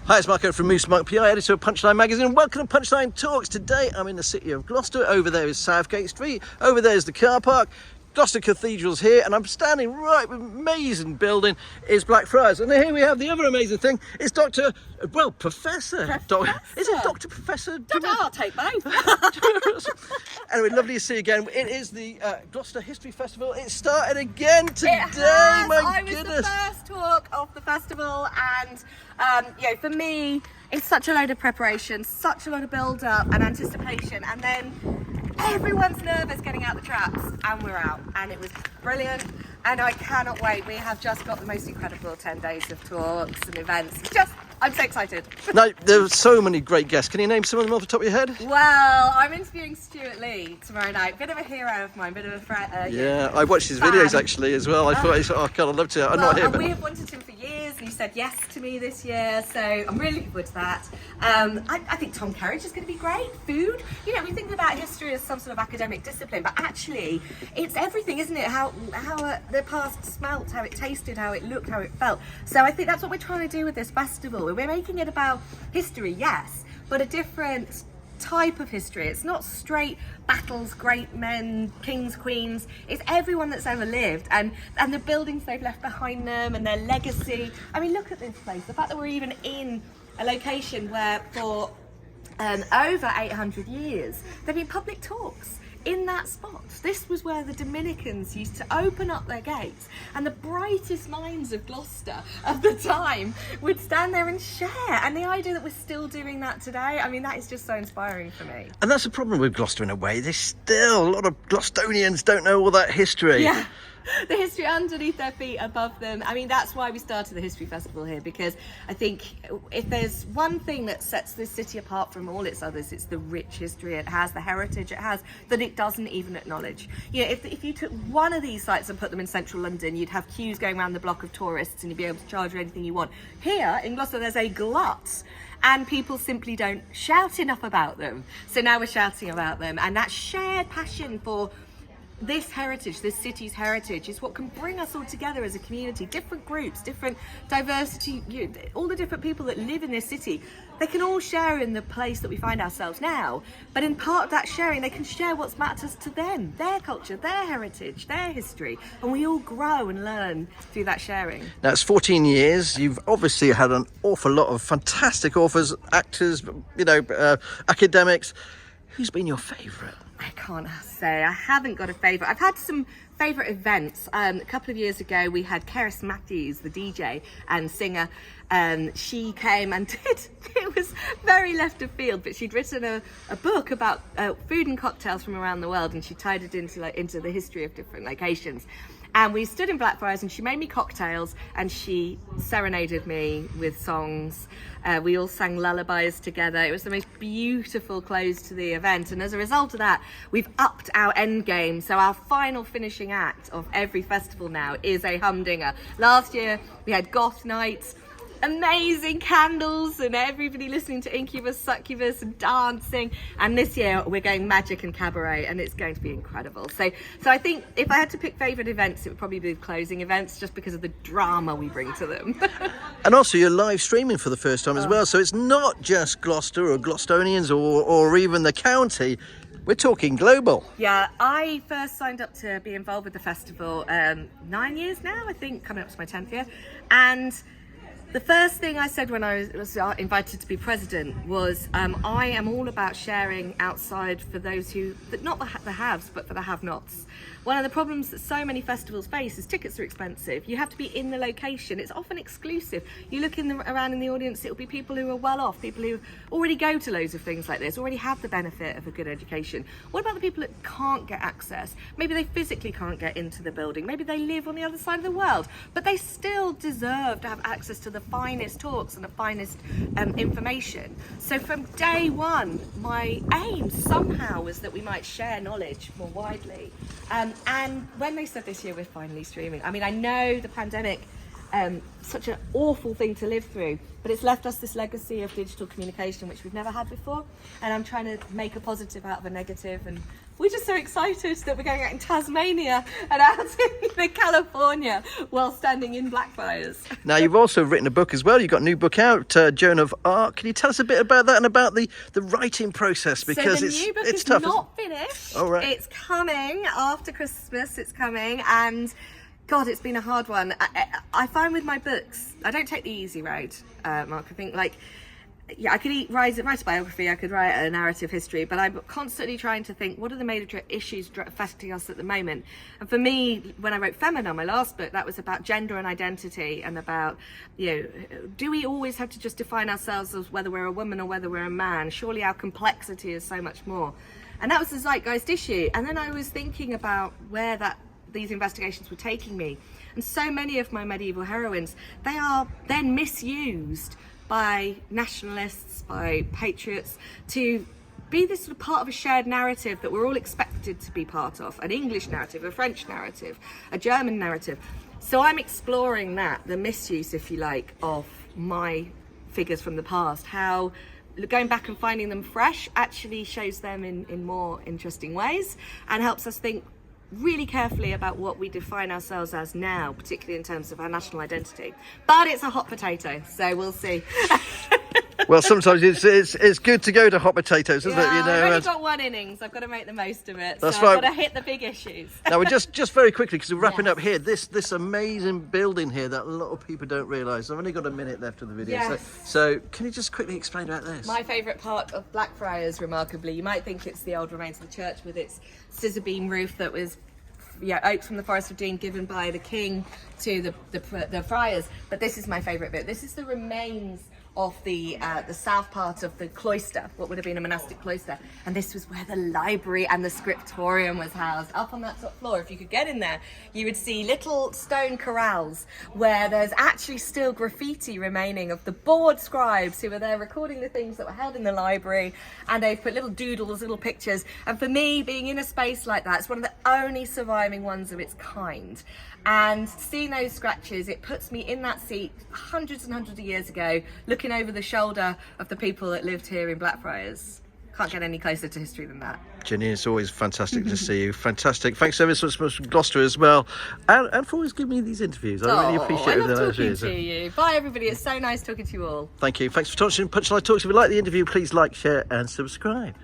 Hi, it's Marco from Moose Monk PI, editor of Punchline Magazine. Welcome to Punchline Talks. Today I'm in the city of Gloucester. Over there is Southgate Street. Over there is the car park. Gloucester Cathedral's here, and I'm standing right with an amazing building is Blackfriars. And here we have the other amazing thing. It's Professor. Is it Dr. Professor? I'll take both. Anyway, lovely to see you again. It is the Gloucester History Festival. It started again today. I was the first talk of the festival, and for me, it's such a load of preparation, such a lot of build-up and anticipation, and then everyone's nervous getting out the traps, and we're out, and it was brilliant, and I cannot wait. We have just got the most incredible 10 days of talks and events. I'm so excited. Now, there are so many great guests. Can you name some of them off the top of your head? Well, I'm interviewing Stuart Lee tomorrow night. Bit of a hero of mine, bit of a friend. I watched his videos actually as well. I thought, oh God, I'd love to. I'm not here, but we have wanted him for years, and he said yes to me this year, so I'm really looking forward to that. I think Tom Kerridge is going to be great. Food, we think about history as some sort of academic discipline, but actually, it's everything, isn't it? How the past smelt, how it tasted, how it looked, how it felt. So I think that's what we're trying to do with this festival. We're making it about history, yes, but a different type of history. It's not straight battles, great men, kings, queens. It's everyone that's ever lived, and the buildings they've left behind them and their legacy. I mean, look at this place. The fact that we're even in a location where for over 800 years there've been public talks in that spot. This was where the Dominicans used to open up their gates, and the brightest minds of Gloucester of the time would stand there and share. And the idea that we're still doing that today, I mean, that is just so inspiring for me. And that's the problem with Gloucester in a way. There's still a lot of Gloucestonians don't know all that history. Yeah. The history underneath their feet, above them. I mean, that's why we started the History Festival here, because I think if there's one thing that sets this city apart from all its others, it's the rich history it has, the heritage it has, that it doesn't even acknowledge. If you took one of these sites and put them in central London, you'd have queues going around the block of tourists, and you'd be able to charge for anything you want. Here in Gloucester, there's a glut, and people simply don't shout enough about them. So now we're shouting about them, and that shared passion for this heritage, this city's heritage, is what can bring us all together as a community. Different groups, different diversity, all the different people that live in this city, they can all share in the place that we find ourselves now. But in part of that sharing, they can share what matters to them, their culture, their heritage, their history. And we all grow and learn through that sharing. Now, it's 14 years. You've obviously had an awful lot of fantastic authors, actors, academics. Who's been your favourite? I can't say. I haven't got a favourite. I've had some favourite events. A couple of years ago, we had Keris Matthews, the DJ and singer. She came and it was very left of field, but she'd written a book about food and cocktails from around the world, and she tied it into the history of different locations. And we stood in Blackfriars, and she made me cocktails, and she serenaded me with songs. We all sang lullabies together. It was the most beautiful close to the event. And as a result of that, we've upped our end game. So our final finishing act of every festival now is a humdinger. Last year, we had goth nights, amazing candles, and everybody listening to Incubus, Succubus and dancing. And this year we're going magic and cabaret, and it's going to be incredible. So I think if I had to pick favourite events, it would probably be the closing events, just because of the drama we bring to them. And also you're live streaming for the first time as well, so it's not just Gloucester or Gloucestonians or even the county. We're talking global. Yeah, I first signed up to be involved with the festival 9 years now, I think, coming up to my 10th year. And the first thing I said when I was invited to be president was I am all about sharing outside for those who, not the haves, but for the have-nots. One of the problems that so many festivals face is tickets are expensive. You have to be in the location. It's often exclusive. You look around in the audience, it'll be people who are well off, people who already go to loads of things like this, already have the benefit of a good education. What about the people that can't get access? Maybe they physically can't get into the building. Maybe they live on the other side of the world, but they still deserve to have access to the finest talks and the finest information. So from day one, my aim somehow was that we might share knowledge more widely. And when they said this year we're finally streaming, I mean, I know the pandemic, such an awful thing to live through, but it's left us this legacy of digital communication which we've never had before, and I'm trying to make a positive out of a negative and we're just so excited that we're going out in Tasmania and out in California while standing in Blackfriars. Now, you've also written a book as well. You've got a new book out, Joan of Art. Can you tell us a bit about that and about the writing process? Because so the new book it's is tough. not finished. Oh, right. It's coming after Christmas. It's coming, and God, it's been a hard one. I find with my books, I don't take the easy road, Mark. I think I could write a biography, I could write a narrative history, but I'm constantly trying to think, what are the major issues affecting us at the moment? And for me, when I wrote Feminine, my last book, that was about gender and identity and about, do we always have to just define ourselves as whether we're a woman or whether we're a man? Surely our complexity is so much more. And that was the zeitgeist issue. And then I was thinking about where these investigations were taking me. And so many of my medieval heroines, they are then misused by nationalists, by patriots, to be this sort of part of a shared narrative that we're all expected to be part of. An English narrative, a French narrative, a German narrative. So I'm exploring that, the misuse, if you like, of my figures from the past, how going back and finding them fresh actually shows them in more interesting ways and helps us think really carefully about what we define ourselves as now, particularly in terms of our national identity. But it's a hot potato, so we'll see. Well, sometimes it's good to go to hot potatoes, isn't it? I've only got one innings. I've got to make the most of it. That's so right. I've got to hit the big issues. Now, we're just very quickly, because we're wrapping Yes. up here, this amazing building here that a lot of people don't realise. I've only got a minute left of the video. Yes. So can you just quickly explain about this? My favourite part of Blackfriars, remarkably, you might think it's the old remains of the church with its scissor beam roof that was oaks from the Forest of Dean given by the king to the friars, but this is my favourite bit. This is the remains of the south part of the cloister, what would have been a monastic cloister, and this was where the library and the scriptorium was housed. Up on that top floor, if you could get in there, you would see little stone corrals where there's actually still graffiti remaining of the bored scribes who were there recording the things that were held in the library, and they've put little doodles, little pictures. And for me, being in a space like that, it's one of the only surviving ones of its kind. And seeing those scratches, it puts me in that seat hundreds and hundreds of years ago, looking over the shoulder of the people that lived here in Blackfriars. Can't get any closer to history than that. Janina, it's always fantastic to see you. Fantastic. Thanks ever so much for Gloucester as well. And for always giving me these interviews. I really appreciate it. I love talking to you. Bye, everybody. It's so nice talking to you all. Thank you. Thanks for watching Punchline Talks. If you like the interview, please like, share and subscribe.